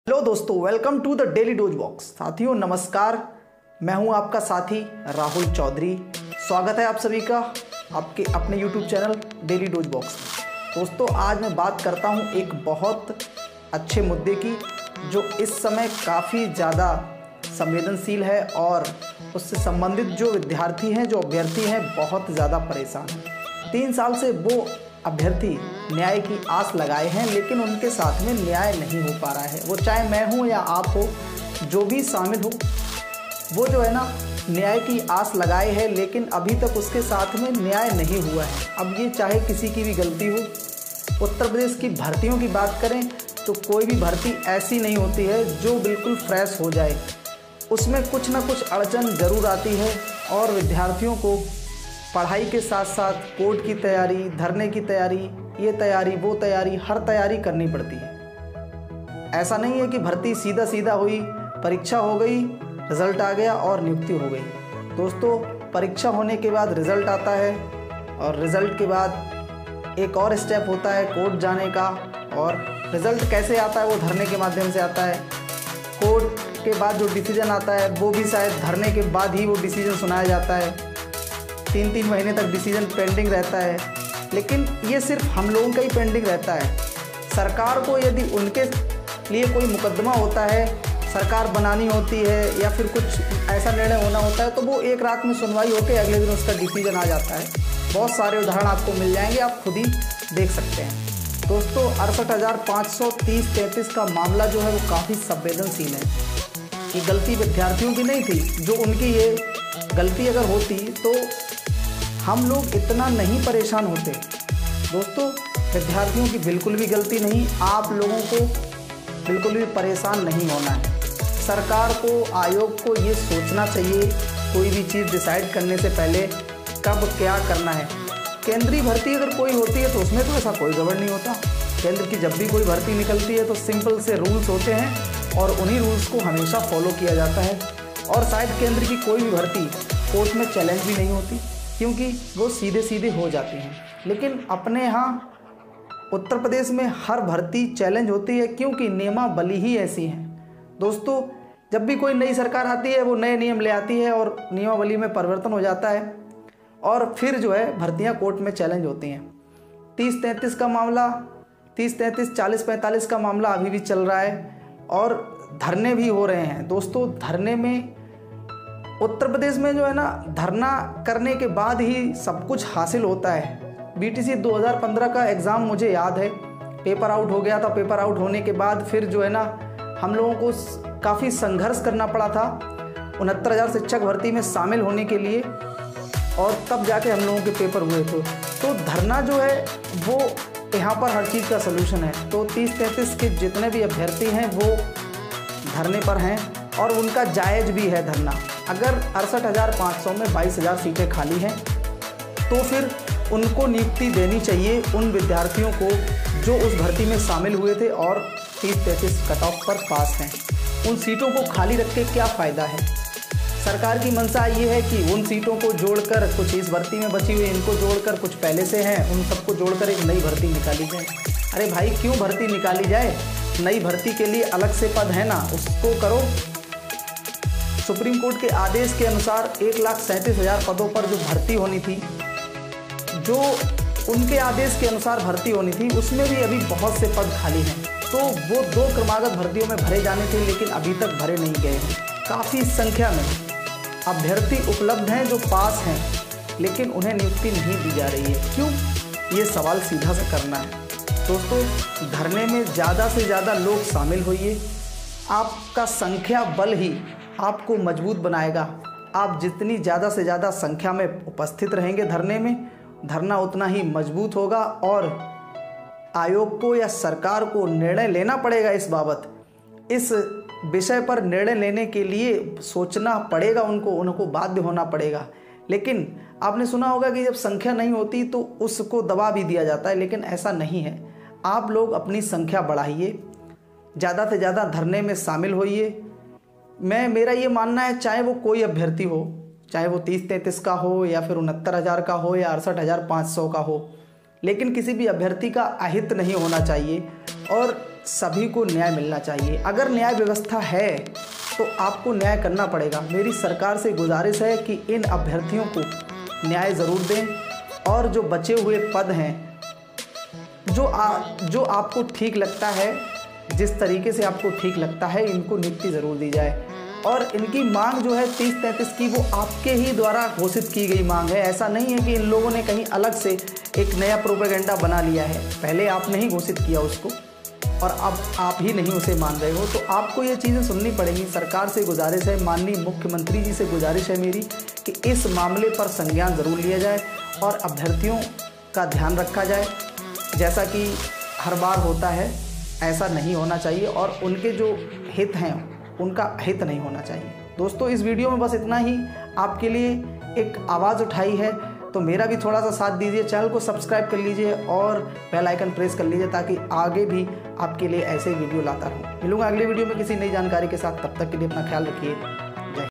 Hello दोस्तों, welcome to the daily dose box. साथियों नमस्कार, मैं हूं आपका साथी राहुल चौधरी। स्वागत है आप सभी का आपके अपने YouTube channel daily dose box में। दोस्तों आज मैं बात करता हूं एक बहुत अच्छे मुद्दे की जो इस समय काफ़ी ज़्यादा संवेदनशील है और उससे संबंधित जो विद्यार्थी हैं, जो अभ्यर्थी हैं, बहुत ज़्यादा परेशान हैं। 3 साल से वो अभ्यर्थी न्याय की आस लगाए हैं, लेकिन उनके साथ में न्याय नहीं हो पा रहा है। वो चाहे मैं हूँ या आप हो, जो भी शामिल हो, वो जो है ना न्याय की आस लगाए है, लेकिन अभी तक उसके साथ में न्याय नहीं हुआ है। अब ये चाहे किसी की भी गलती हो। उत्तर प्रदेश की भर्तियों की बात करें तो कोई भी भर्ती ऐसी नहीं होती है जो बिल्कुल फ्रेश हो जाए। उसमें कुछ ना कुछ अड़चन ज़रूर आती है और विद्यार्थियों को पढ़ाई के साथ साथ कोर्ट की तैयारी, धरने की तैयारी, ये तैयारी, वो तैयारी, हर तैयारी करनी पड़ती है। ऐसा नहीं है कि भर्ती सीधा सीधा हुई, परीक्षा हो गई, रिज़ल्ट आ गया और नियुक्ति हो गई। दोस्तों परीक्षा होने के बाद रिज़ल्ट आता है और रिज़ल्ट के बाद एक और स्टेप होता है कोर्ट जाने का। और रिज़ल्ट कैसे आता है? वो धरने के माध्यम से आता है। कोर्ट के बाद जो डिसीजन आता है वो भी शायद धरने के बाद ही वो डिसीजन सुनाया जाता है। 3-3 महीने तक डिसीजन पेंडिंग रहता है। लेकिन ये सिर्फ हम लोगों का ही पेंडिंग रहता है। सरकार को यदि उनके लिए कोई मुकदमा होता है, सरकार बनानी होती है या फिर कुछ ऐसा निर्णय होना होता है, तो वो एक रात में सुनवाई होकर अगले दिन उसका डिसीजन आ जाता है। बहुत सारे उदाहरण आपको मिल जाएंगे, आप खुद ही देख सकते हैं। दोस्तों 68,530-33 का मामला जो है वो काफ़ी संवेदनशील है। ये गलती विद्यार्थियों की नहीं थी। जो उनकी ये गलती अगर होती तो हम लोग इतना नहीं परेशान होते। दोस्तों विद्यार्थियों की बिल्कुल भी गलती नहीं। आप लोगों को बिल्कुल भी परेशान नहीं होना है। सरकार को, आयोग को ये सोचना चाहिए कोई भी चीज़ डिसाइड करने से पहले कब क्या करना है। केंद्रीय भर्ती अगर कोई होती है तो उसमें तो ऐसा कोई गड़बड़ नहीं होता। केंद्र की जब भी कोई भर्ती निकलती है तो सिंपल से रूल्स होते हैं और उन्हीं रूल्स को हमेशा फॉलो किया जाता है। और शायद केंद्र की कोई भी भर्ती कोर्ट में चैलेंज भी नहीं होती, क्योंकि वो सीधे सीधे हो जाती हैं। लेकिन अपने यहाँ उत्तर प्रदेश में हर भर्ती चैलेंज होती है, क्योंकि नियमावली ही ऐसी है। दोस्तों जब भी कोई नई सरकार आती है वो नए नियम ले आती है और नियमावली में परिवर्तन हो जाता है और फिर जो है भर्तियाँ कोर्ट में चैलेंज होती हैं। 30-33 का मामला, 30-33, 40-45 का मामला अभी भी चल रहा है और धरने भी हो रहे हैं। दोस्तों धरने में उत्तर प्रदेश में जो है ना, धरना करने के बाद ही सब कुछ हासिल होता है। बीटीसी 2015 का एग्ज़ाम मुझे याद है, पेपर आउट हो गया था। पेपर आउट होने के बाद फिर जो है ना हम लोगों को काफ़ी संघर्ष करना पड़ा था 69,000 शिक्षक भर्ती में शामिल होने के लिए, और तब जाके हम लोगों के पेपर हुए थे। तो धरना जो है वो यहाँ पर हर चीज़ का सलूशन है। तो 30-33 के जितने भी अभ्यर्थी हैं वो धरने पर हैं और उनका जायज़ भी है धरना। अगर 68,500 में 22,000 सीटें खाली हैं तो फिर उनको नियुक्ति देनी चाहिए उन विद्यार्थियों को जो उस भर्ती में शामिल हुए थे और 30-33 कट ऑफ पर पास हैं। उन सीटों को खाली रख के क्या फ़ायदा है? सरकार की मंशा ये है कि उन सीटों को जोड़कर, कुछ इस भर्ती में बची हुई इनको जोड़कर, कुछ पहले से हैं उन सबको जोड़कर एक नई भर्ती निकाली जाए। अरे भाई क्यों भर्ती निकाली जाए? नई भर्ती के लिए अलग से पद है ना, उसको करो। सुप्रीम कोर्ट के आदेश के अनुसार 1,37,000 पदों पर जो भर्ती होनी थी, जो उनके आदेश के अनुसार भर्ती होनी थी, उसमें भी अभी बहुत से पद खाली हैं। तो वो 2 क्रमागत भर्तियों में भरे जाने थे, लेकिन अभी तक भरे नहीं गए हैं। काफ़ी संख्या में अभ्यर्थी उपलब्ध हैं जो पास हैं, लेकिन उन्हें नियुक्ति नहीं दी जा रही है। क्यों? ये सवाल सीधा सा करना है। दोस्तों धरने में ज़्यादा से ज़्यादा लोग शामिल होइए। आपका संख्या बल ही आपको मजबूत बनाएगा। आप जितनी ज़्यादा से ज़्यादा संख्या में उपस्थित रहेंगे धरने में, धरना उतना ही मजबूत होगा और आयोग को या सरकार को निर्णय लेना पड़ेगा इस बाबत। इस विषय पर निर्णय लेने के लिए सोचना पड़ेगा उनको बाध्य होना पड़ेगा। लेकिन आपने सुना होगा कि जब संख्या नहीं होती तो उसको दबा भी दिया जाता है, लेकिन ऐसा नहीं है। आप लोग अपनी संख्या बढ़ाइए, ज़्यादा से ज़्यादा धरने में शामिल होइए। मेरा ये मानना है, चाहे वो कोई अभ्यर्थी हो, चाहे वो 30-33 का हो या फिर 69,000 का हो या 68,500 का हो, लेकिन किसी भी अभ्यर्थी का अहित नहीं होना चाहिए और सभी को न्याय मिलना चाहिए। अगर न्याय व्यवस्था है तो आपको न्याय करना पड़ेगा। मेरी सरकार से गुजारिश है कि इन अभ्यर्थियों को न्याय ज़रूर दें और जो बचे हुए पद हैं, जो आपको ठीक लगता है, जिस तरीके से आपको ठीक लगता है, इनको नियुक्ति ज़रूर दी जाए। और इनकी मांग जो है 30-33 की, वो आपके ही द्वारा घोषित की गई मांग है। ऐसा नहीं है कि इन लोगों ने कहीं अलग से एक नया प्रोपेगेंडा बना लिया है। पहले आपने ही घोषित किया उसको और अब आप ही नहीं उसे मान रहे हो, तो आपको ये चीज़ें सुननी पड़ेंगी। सरकार से गुजारिश है, माननीय मुख्यमंत्री जी से गुजारिश है मेरी कि इस मामले पर संज्ञान ज़रूर लिया जाए और अभ्यर्थियों का ध्यान रखा जाए। जैसा कि हर बार होता है, ऐसा नहीं होना चाहिए और उनके जो हित हैं उनका हित नहीं होना चाहिए। दोस्तों, इस वीडियो में बस इतना ही। आपके लिए एक आवाज़ उठाई है तो मेरा भी थोड़ा सा साथ दीजिए, चैनल को सब्सक्राइब कर लीजिए और बेल आइकन प्रेस कर लीजिए ताकि आगे भी आपके लिए ऐसे वीडियो लाता रहूँ। मिलूंगा अगले वीडियो में किसी नई जानकारी के साथ। तब तक के लिए अपना ख्याल रखिए।